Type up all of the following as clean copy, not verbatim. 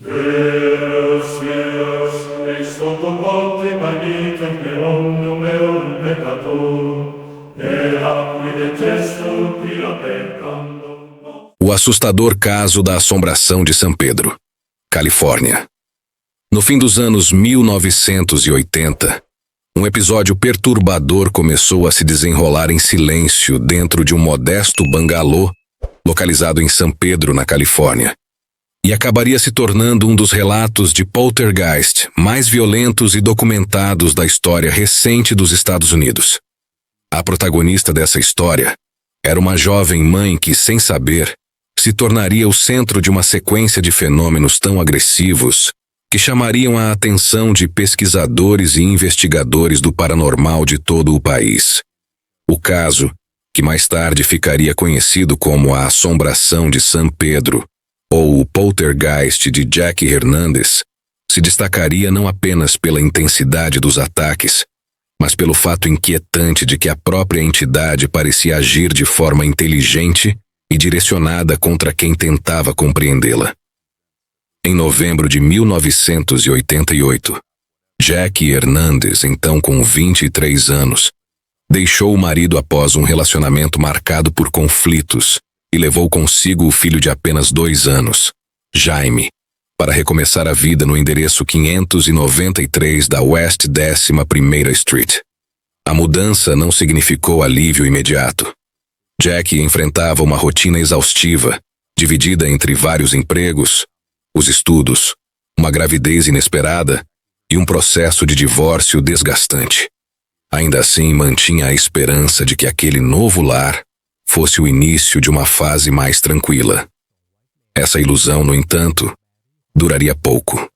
Deus, ex toto volte magnitem per omnium eum peccator, et acqui detesto quia peccando. O assustador caso da assombração de San Pedro, Califórnia. No fim dos anos 1980, um episódio perturbador começou a se desenrolar em silêncio dentro de um modesto bangalô localizado em San Pedro, na Califórnia, e acabaria se tornando um dos relatos de poltergeist mais violentos e documentados da história recente dos Estados Unidos. A protagonista dessa história era uma jovem mãe que, sem saber, se tornaria o centro de uma sequência de fenômenos tão agressivos que chamariam a atenção de pesquisadores e investigadores do paranormal de todo o país. O caso, que mais tarde ficaria conhecido como a Assombração de San Pedro, ou o Poltergeist de Jack Hernandez, se destacaria não apenas pela intensidade dos ataques, mas pelo fato inquietante de que a própria entidade parecia agir de forma inteligente e direcionada contra quem tentava compreendê-la. Em novembro de 1988, Jack Hernandez, então com 23 anos, deixou o marido após um relacionamento marcado por conflitos e levou consigo o filho de apenas 2 anos, Jaime, para recomeçar a vida no endereço 593 da West 11ª Street. A mudança não significou alívio imediato. Jack enfrentava uma rotina exaustiva, dividida entre vários empregos, os estudos, uma gravidez inesperada e um processo de divórcio desgastante. Ainda assim, mantinha a esperança de que aquele novo lar fosse o início de uma fase mais tranquila. Essa ilusão, no entanto, duraria pouco.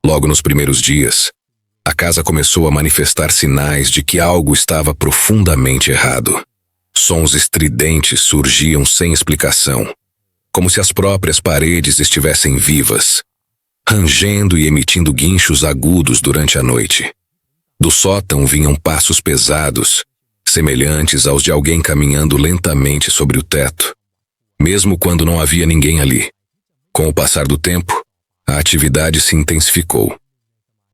Logo nos primeiros dias, a casa começou a manifestar sinais de que algo estava profundamente errado. Sons estridentes surgiam sem explicação, como se as próprias paredes estivessem vivas, rangendo e emitindo guinchos agudos durante a noite. Do sótão vinham passos pesados, semelhantes aos de alguém caminhando lentamente sobre o teto, mesmo quando não havia ninguém ali. Com o passar do tempo, a atividade se intensificou.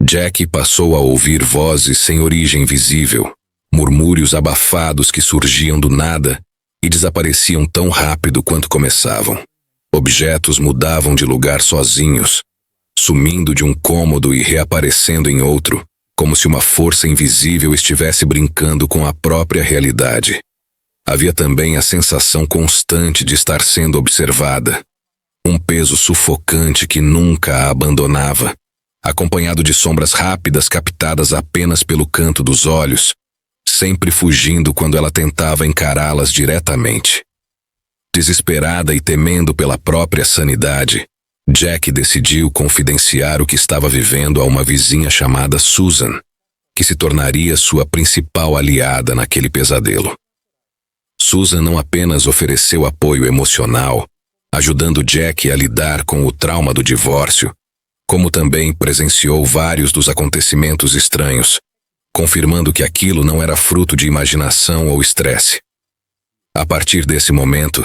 Jack passou a ouvir vozes sem origem visível, murmúrios abafados que surgiam do nada e desapareciam tão rápido quanto começavam. Objetos mudavam de lugar sozinhos, sumindo de um cômodo e reaparecendo em outro, como se uma força invisível estivesse brincando com a própria realidade. Havia também a sensação constante de estar sendo observada, um peso sufocante que nunca a abandonava, acompanhado de sombras rápidas captadas apenas pelo canto dos olhos, sempre fugindo quando ela tentava encará-las diretamente. Desesperada e temendo pela própria sanidade, Jack decidiu confidenciar o que estava vivendo a uma vizinha chamada Susan, que se tornaria sua principal aliada naquele pesadelo. Susan não apenas ofereceu apoio emocional, ajudando Jack a lidar com o trauma do divórcio, como também presenciou vários dos acontecimentos estranhos, confirmando que aquilo não era fruto de imaginação ou estresse. A partir desse momento,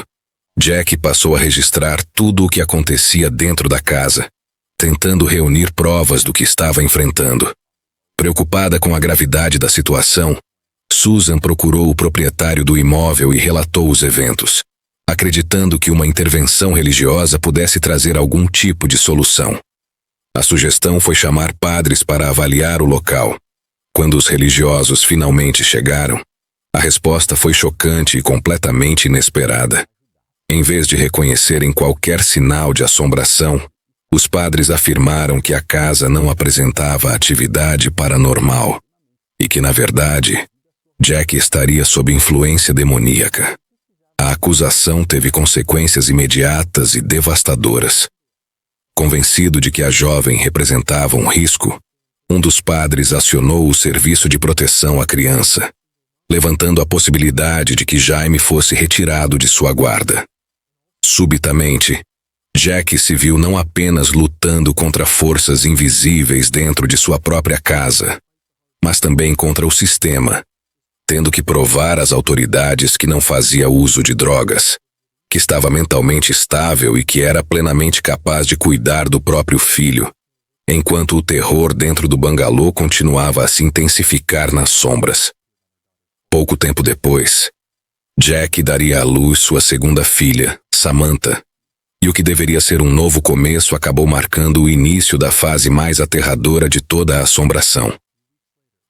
Jack passou a registrar tudo o que acontecia dentro da casa, tentando reunir provas do que estava enfrentando. Preocupada com a gravidade da situação, Susan procurou o proprietário do imóvel e relatou os eventos, acreditando que uma intervenção religiosa pudesse trazer algum tipo de solução. A sugestão foi chamar padres para avaliar o local. Quando os religiosos finalmente chegaram, a resposta foi chocante e completamente inesperada. Em vez de reconhecerem qualquer sinal de assombração, os padres afirmaram que a casa não apresentava atividade paranormal e que, na verdade, Jack estaria sob influência demoníaca. A acusação teve consequências imediatas e devastadoras. Convencido de que a jovem representava um risco, um dos padres acionou o serviço de proteção à criança, levantando a possibilidade de que Jaime fosse retirado de sua guarda. Subitamente, Jack se viu não apenas lutando contra forças invisíveis dentro de sua própria casa, mas também contra o sistema, tendo que provar às autoridades que não fazia uso de drogas, que estava mentalmente estável e que era plenamente capaz de cuidar do próprio filho, enquanto o terror dentro do bangalô continuava a se intensificar nas sombras. Pouco tempo depois, Jack daria à luz sua segunda filha, Samantha, e o que deveria ser um novo começo acabou marcando o início da fase mais aterradora de toda a assombração.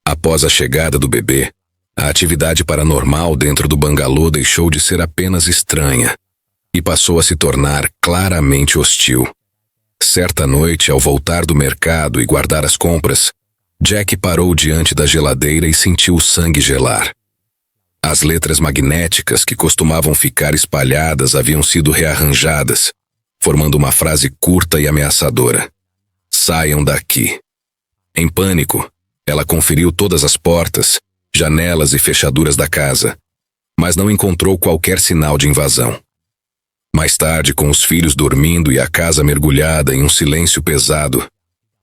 Após a chegada do bebê, a atividade paranormal dentro do bangalô deixou de ser apenas estranha e passou a se tornar claramente hostil. Certa noite, ao voltar do mercado e guardar as compras, Jack parou diante da geladeira e sentiu o sangue gelar. As letras magnéticas que costumavam ficar espalhadas haviam sido rearranjadas, formando uma frase curta e ameaçadora: "Saiam daqui." Em pânico, ela conferiu todas as portas, janelas e fechaduras da casa, mas não encontrou qualquer sinal de invasão. Mais tarde, com os filhos dormindo e a casa mergulhada em um silêncio pesado,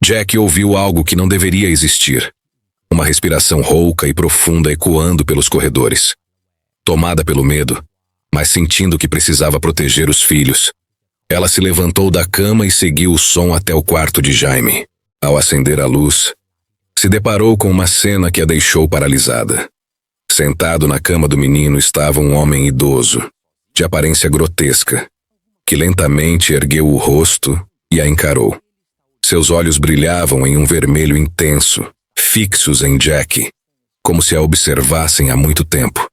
Jack ouviu algo que não deveria existir. Uma respiração rouca e profunda ecoando pelos corredores. Tomada pelo medo, mas sentindo que precisava proteger os filhos, ela se levantou da cama e seguiu o som até o quarto de Jaime. Ao acender a luz, se deparou com uma cena que a deixou paralisada. Sentado na cama do menino estava um homem idoso, de aparência grotesca, que lentamente ergueu o rosto e a encarou. Seus olhos brilhavam em um vermelho intenso, fixos em Jack, como se a observassem há muito tempo.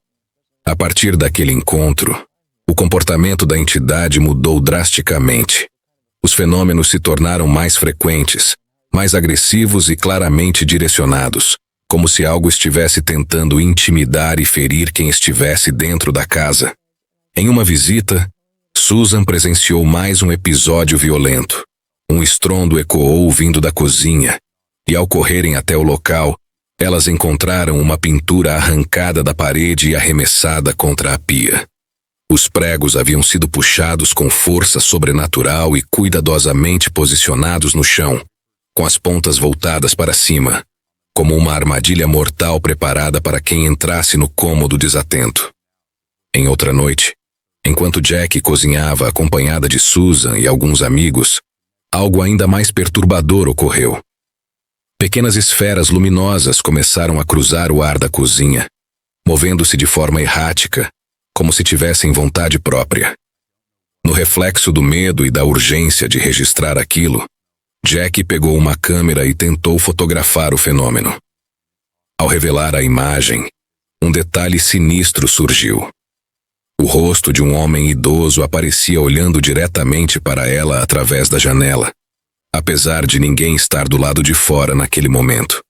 A partir daquele encontro, o comportamento da entidade mudou drasticamente. Os fenômenos se tornaram mais frequentes, mais agressivos e claramente direcionados, como se algo estivesse tentando intimidar e ferir quem estivesse dentro da casa. Em uma visita, Susan presenciou mais um episódio violento. Um estrondo ecoou vindo da cozinha, e ao correrem até o local, elas encontraram uma pintura arrancada da parede e arremessada contra a pia. Os pregos haviam sido puxados com força sobrenatural e cuidadosamente posicionados no chão, com as pontas voltadas para cima, como uma armadilha mortal preparada para quem entrasse no cômodo desatento. Em outra noite, enquanto Jack cozinhava acompanhada de Susan e alguns amigos, algo ainda mais perturbador ocorreu. Pequenas esferas luminosas começaram a cruzar o ar da cozinha, movendo-se de forma errática, como se tivessem vontade própria. No reflexo do medo e da urgência de registrar aquilo, Jack pegou uma câmera e tentou fotografar o fenômeno. Ao revelar a imagem, um detalhe sinistro surgiu. O rosto de um homem idoso aparecia olhando diretamente para ela através da janela, apesar de ninguém estar do lado de fora naquele momento.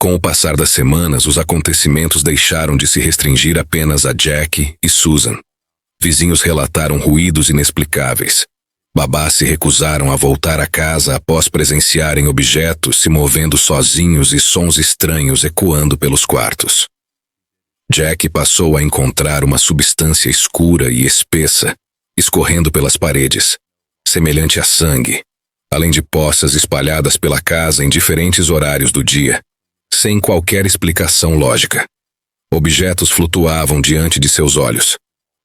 Com o passar das semanas, os acontecimentos deixaram de se restringir apenas a Jack e Susan. Vizinhos relataram ruídos inexplicáveis. Babás se recusaram a voltar a casa após presenciarem objetos se movendo sozinhos e sons estranhos ecoando pelos quartos. Jack passou a encontrar uma substância escura e espessa escorrendo pelas paredes, semelhante a sangue, além de poças espalhadas pela casa em diferentes horários do dia, sem qualquer explicação lógica. Objetos flutuavam diante de seus olhos,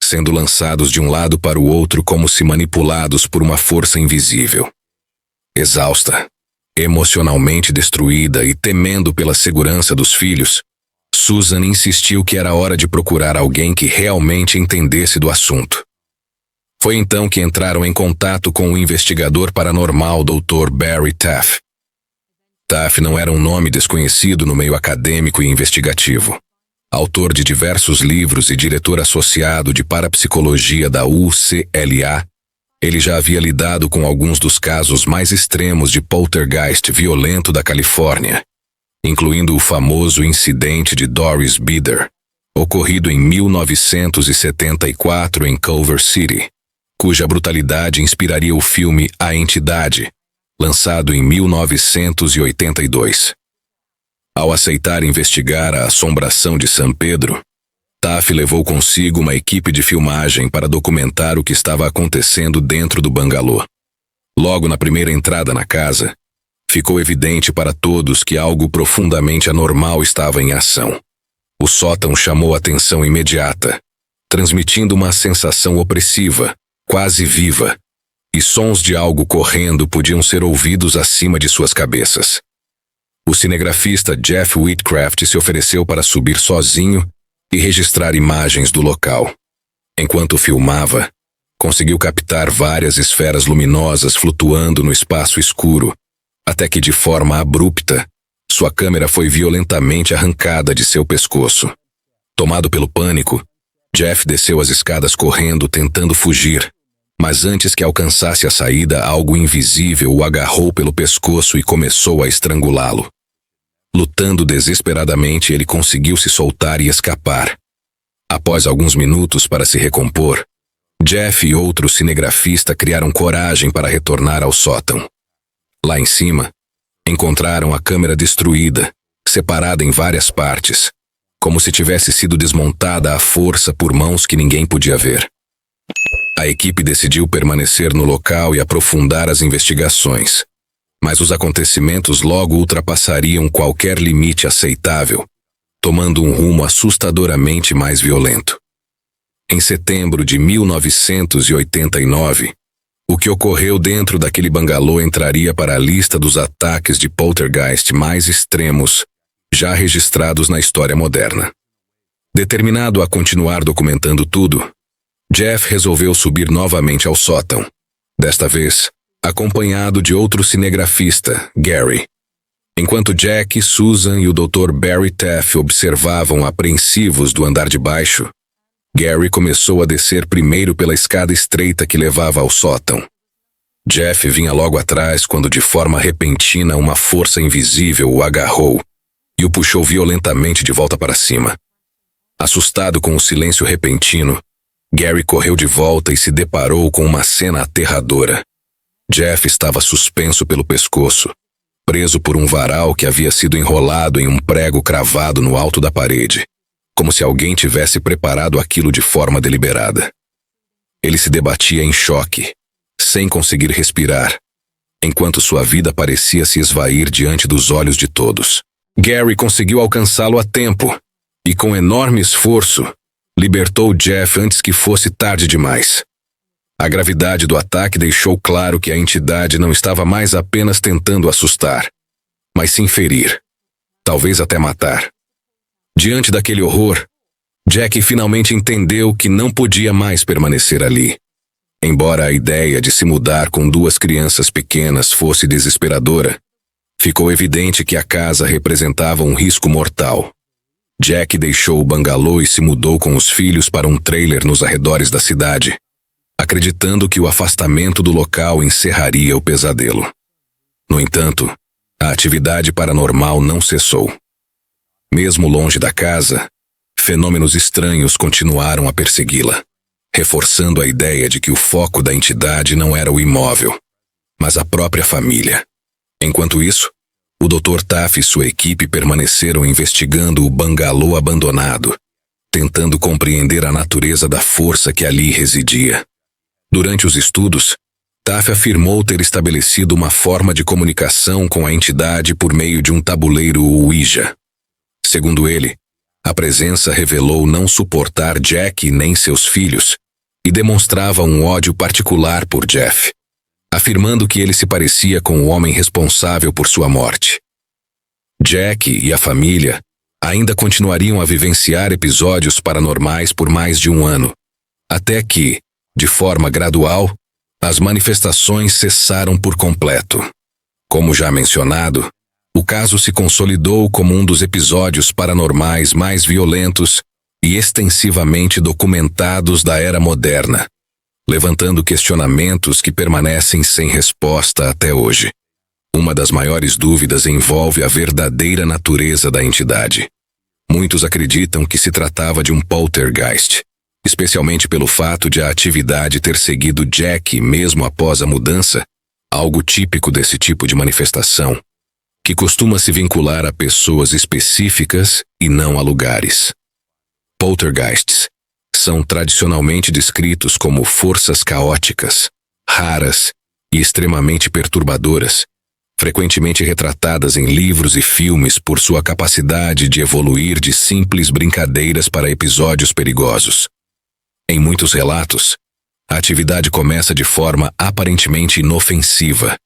sendo lançados de um lado para o outro como se manipulados por uma força invisível. Exausta, emocionalmente destruída e temendo pela segurança dos filhos, Susan insistiu que era hora de procurar alguém que realmente entendesse do assunto. Foi então que entraram em contato com o investigador paranormal Dr. Barry Taff. Taff não era um nome desconhecido no meio acadêmico e investigativo. Autor de diversos livros e diretor associado de parapsicologia da UCLA, ele já havia lidado com alguns dos casos mais extremos de poltergeist violento da Califórnia, incluindo o famoso incidente de Doris Bider, ocorrido em 1974 em Culver City, cuja brutalidade inspiraria o filme A Entidade, lançado em 1982. Ao aceitar investigar a assombração de San Pedro, Taff levou consigo uma equipe de filmagem para documentar o que estava acontecendo dentro do bangalô. Logo na primeira entrada na casa, ficou evidente para todos que algo profundamente anormal estava em ação. O sótão chamou atenção imediata, transmitindo uma sensação opressiva, quase viva, e sons de algo correndo podiam ser ouvidos acima de suas cabeças. O cinegrafista Jeff Whitcraft se ofereceu para subir sozinho e registrar imagens do local. Enquanto filmava, conseguiu captar várias esferas luminosas flutuando no espaço escuro, até que, de forma abrupta, sua câmera foi violentamente arrancada de seu pescoço. Tomado pelo pânico, Jeff desceu as escadas correndo, tentando fugir, mas antes que alcançasse a saída, algo invisível o agarrou pelo pescoço e começou a estrangulá-lo. Lutando desesperadamente, ele conseguiu se soltar e escapar. Após alguns minutos para se recompor, Jeff e outro cinegrafista criaram coragem para retornar ao sótão. Lá em cima, encontraram a câmera destruída, separada em várias partes, como se tivesse sido desmontada à força por mãos que ninguém podia ver. A equipe decidiu permanecer no local e aprofundar as investigações, mas os acontecimentos logo ultrapassariam qualquer limite aceitável, tomando um rumo assustadoramente mais violento. Em setembro de 1989, o que ocorreu dentro daquele bangalô entraria para a lista dos ataques de poltergeist mais extremos já registrados na história moderna. Determinado a continuar documentando tudo, Jeff resolveu subir novamente ao sótão, desta vez acompanhado de outro cinegrafista, Gary. Enquanto Jack, Susan e o Dr. Barry Taff observavam apreensivos do andar de baixo, Gary começou a descer primeiro pela escada estreita que levava ao sótão. Jeff vinha logo atrás quando, de forma repentina, uma força invisível o agarrou e o puxou violentamente de volta para cima. Assustado com o silêncio repentino, Gary correu de volta e se deparou com uma cena aterradora. Jeff estava suspenso pelo pescoço, preso por um varal que havia sido enrolado em um prego cravado no alto da parede, como se alguém tivesse preparado aquilo de forma deliberada. Ele se debatia em choque, sem conseguir respirar, enquanto sua vida parecia se esvair diante dos olhos de todos. Gary conseguiu alcançá-lo a tempo e, com enorme esforço, libertou Jeff antes que fosse tarde demais. A gravidade do ataque deixou claro que a entidade não estava mais apenas tentando assustar, mas sim ferir, talvez até matar. Diante daquele horror, Jack finalmente entendeu que não podia mais permanecer ali. Embora a ideia de se mudar com duas crianças pequenas fosse desesperadora, ficou evidente que a casa representava um risco mortal. Jack deixou o bangalô e se mudou com os filhos para um trailer nos arredores da cidade, acreditando que o afastamento do local encerraria o pesadelo. No entanto, a atividade paranormal não cessou. Mesmo longe da casa, fenômenos estranhos continuaram a persegui-la, reforçando a ideia de que o foco da entidade não era o imóvel, mas a própria família. Enquanto isso, o Dr. Taff e sua equipe permaneceram investigando o bangalô abandonado, tentando compreender a natureza da força que ali residia. Durante os estudos, Taff afirmou ter estabelecido uma forma de comunicação com a entidade por meio de um tabuleiro Ouija. Segundo ele, a presença revelou não suportar Jack nem seus filhos e demonstrava um ódio particular por Jeff, afirmando que ele se parecia com o homem responsável por sua morte. Jack e a família ainda continuariam a vivenciar episódios paranormais por mais de um ano, até que, de forma gradual, as manifestações cessaram por completo. Como já mencionado, o caso se consolidou como um dos episódios paranormais mais violentos e extensivamente documentados da era moderna, levantando questionamentos que permanecem sem resposta até hoje. Uma das maiores dúvidas envolve a verdadeira natureza da entidade. Muitos acreditam que se tratava de um poltergeist, especialmente pelo fato de a atividade ter seguido Jack mesmo após a mudança, algo típico desse tipo de manifestação, que costuma se vincular a pessoas específicas e não a lugares. Poltergeists são tradicionalmente descritos como forças caóticas, raras e extremamente perturbadoras, frequentemente retratadas em livros e filmes por sua capacidade de evoluir de simples brincadeiras para episódios perigosos. Em muitos relatos, a atividade começa de forma aparentemente inofensiva,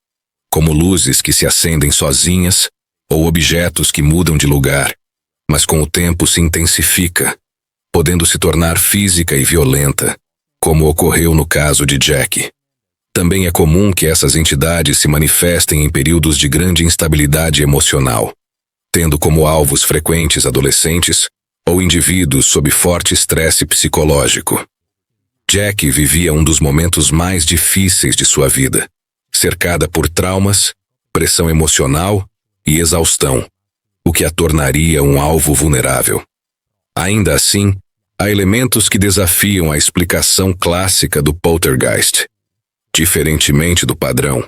como luzes que se acendem sozinhas ou objetos que mudam de lugar, mas com o tempo se intensifica, podendo se tornar física e violenta, como ocorreu no caso de Jack. Também é comum que essas entidades se manifestem em períodos de grande instabilidade emocional, tendo como alvos frequentes adolescentes ou indivíduos sob forte estresse psicológico. Jack vivia um dos momentos mais difíceis de sua vida, cercada por traumas, pressão emocional e exaustão, o que a tornaria um alvo vulnerável. Ainda assim, há elementos que desafiam a explicação clássica do poltergeist. Diferentemente do padrão,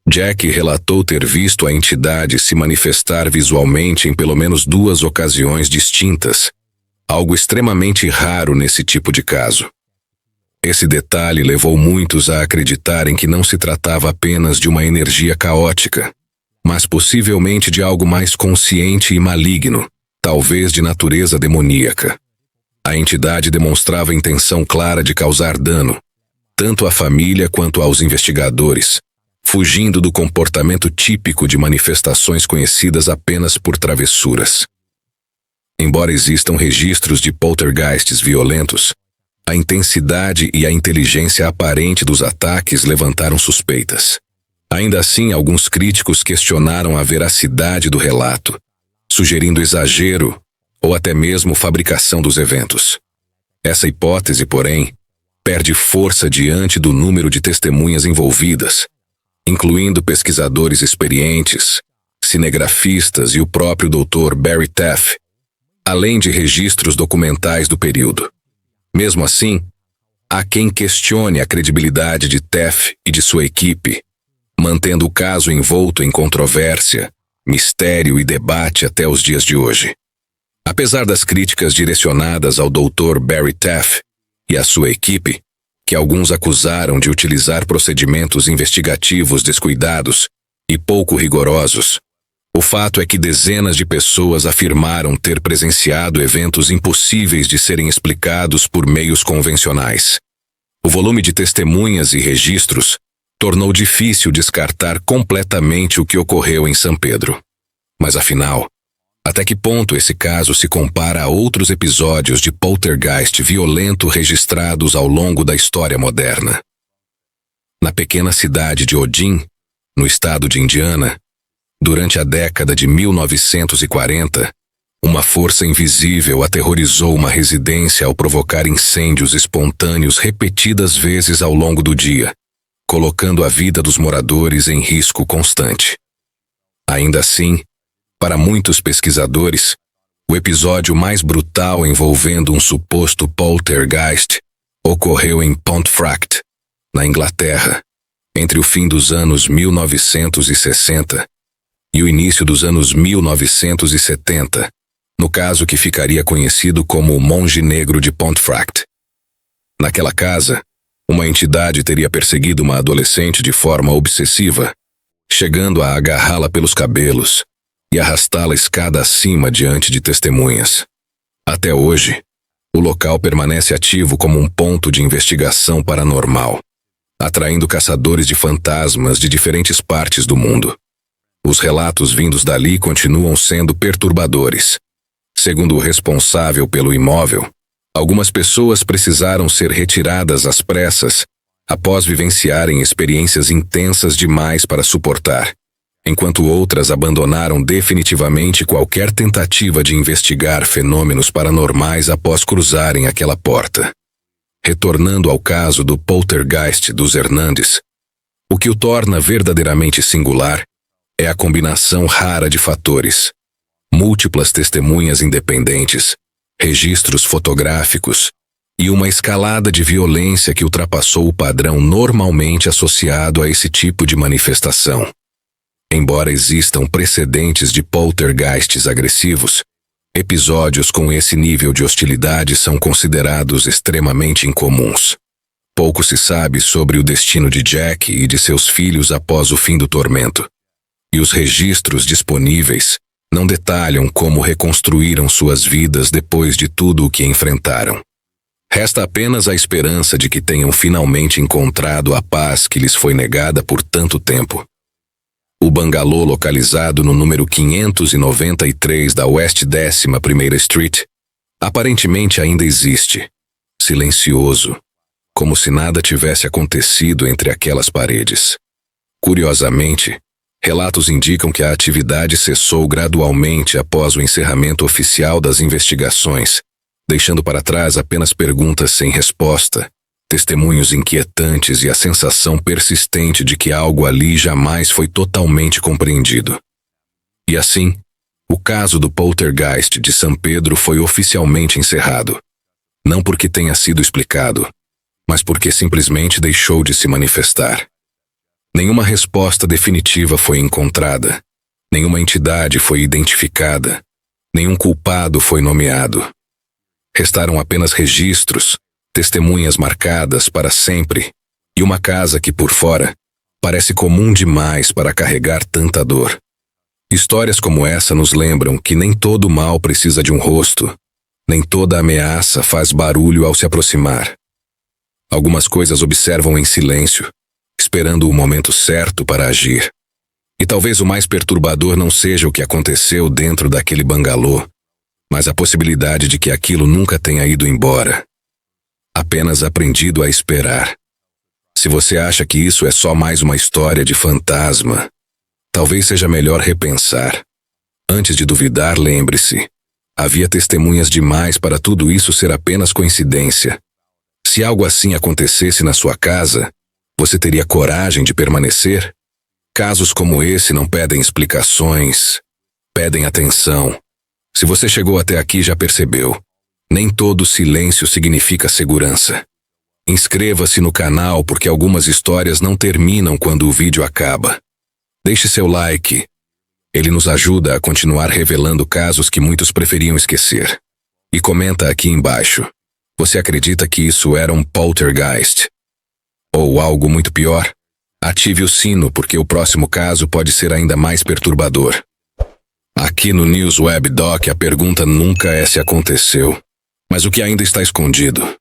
Jack relatou ter visto a entidade se manifestar visualmente em pelo menos 2 ocasiões distintas, algo extremamente raro nesse tipo de caso. Esse detalhe levou muitos a acreditarem que não se tratava apenas de uma energia caótica, mas possivelmente de algo mais consciente e maligno, talvez de natureza demoníaca. A entidade demonstrava intenção clara de causar dano, tanto à família quanto aos investigadores, fugindo do comportamento típico de manifestações conhecidas apenas por travessuras. Embora existam registros de poltergeists violentos, a intensidade e a inteligência aparente dos ataques levantaram suspeitas. Ainda assim, alguns críticos questionaram a veracidade do relato, sugerindo exagero ou até mesmo fabricação dos eventos. Essa hipótese, porém, perde força diante do número de testemunhas envolvidas, incluindo pesquisadores experientes, cinegrafistas e o próprio Dr. Barry Taff, além de registros documentais do período. Mesmo assim, há quem questione a credibilidade de Taff e de sua equipe, mantendo o caso envolto em controvérsia, mistério e debate até os dias de hoje. Apesar das críticas direcionadas ao Dr. Barry Taff e à sua equipe, que alguns acusaram de utilizar procedimentos investigativos descuidados e pouco rigorosos, o fato é que dezenas de pessoas afirmaram ter presenciado eventos impossíveis de serem explicados por meios convencionais. O volume de testemunhas e registros tornou difícil descartar completamente o que ocorreu em São Pedro. Mas afinal, até que ponto esse caso se compara a outros episódios de poltergeist violento registrados ao longo da história moderna? Na pequena cidade de Odin, no estado de Indiana, durante a década de 1940, uma força invisível aterrorizou uma residência ao provocar incêndios espontâneos repetidas vezes ao longo do dia, colocando a vida dos moradores em risco constante. Ainda assim, para muitos pesquisadores, o episódio mais brutal envolvendo um suposto poltergeist ocorreu em Pontefract, na Inglaterra, entre o fim dos anos 1960 e o início dos anos 1970, no caso que ficaria conhecido como o Monge Negro de Pontefract. Naquela casa, uma entidade teria perseguido uma adolescente de forma obsessiva, chegando a agarrá-la pelos cabelos e arrastá-la escada acima diante de testemunhas. Até hoje, o local permanece ativo como um ponto de investigação paranormal, atraindo caçadores de fantasmas de diferentes partes do mundo. Os relatos vindos dali continuam sendo perturbadores. Segundo o responsável pelo imóvel, algumas pessoas precisaram ser retiradas às pressas após vivenciarem experiências intensas demais para suportar, enquanto outras abandonaram definitivamente qualquer tentativa de investigar fenômenos paranormais após cruzarem aquela porta. Retornando ao caso do poltergeist dos Hernandes, o que o torna verdadeiramente singular é a combinação rara de fatores: múltiplas testemunhas independentes, registros fotográficos e uma escalada de violência que ultrapassou o padrão normalmente associado a esse tipo de manifestação. Embora existam precedentes de poltergeists agressivos, episódios com esse nível de hostilidade são considerados extremamente incomuns. Pouco se sabe sobre o destino de Jack e de seus filhos após o fim do tormento, e os registros disponíveis não detalham como reconstruíram suas vidas depois de tudo o que enfrentaram. Resta apenas a esperança de que tenham finalmente encontrado a paz que lhes foi negada por tanto tempo. O bangalô localizado no número 593 da West 11ª Street aparentemente ainda existe, silencioso, como se nada tivesse acontecido entre aquelas paredes. Curiosamente, relatos indicam que a atividade cessou gradualmente após o encerramento oficial das investigações, deixando para trás apenas perguntas sem resposta, testemunhos inquietantes e a sensação persistente de que algo ali jamais foi totalmente compreendido. E assim, o caso do poltergeist de São Pedro foi oficialmente encerrado. Não porque tenha sido explicado, mas porque simplesmente deixou de se manifestar. Nenhuma resposta definitiva foi encontrada, nenhuma entidade foi identificada, nenhum culpado foi nomeado. Restaram apenas registros, testemunhas marcadas para sempre, e uma casa que, por fora, parece comum demais para carregar tanta dor. Histórias como essa nos lembram que nem todo mal precisa de um rosto, nem toda ameaça faz barulho ao se aproximar. Algumas coisas observam em silêncio, esperando o momento certo para agir. E talvez o mais perturbador não seja o que aconteceu dentro daquele bangalô, mas a possibilidade de que aquilo nunca tenha ido embora. Apenas aprendido a esperar. Se você acha que isso é só mais uma história de fantasma, talvez seja melhor repensar. Antes de duvidar, lembre-se, havia testemunhas demais para tudo isso ser apenas coincidência. Se algo assim acontecesse na sua casa, você teria coragem de permanecer? Casos como esse não pedem explicações, pedem atenção. Se você chegou até aqui, já percebeu, nem todo silêncio significa segurança. Inscreva-se no canal porque algumas histórias não terminam quando o vídeo acaba. Deixe seu like. Ele nos ajuda a continuar revelando casos que muitos preferiam esquecer. E comenta aqui embaixo. Você acredita que isso era um poltergeist? Ou algo muito pior? Ative o sino porque o próximo caso pode ser ainda mais perturbador. Aqui no News Web Doc a pergunta nunca é se aconteceu, mas o que ainda está escondido.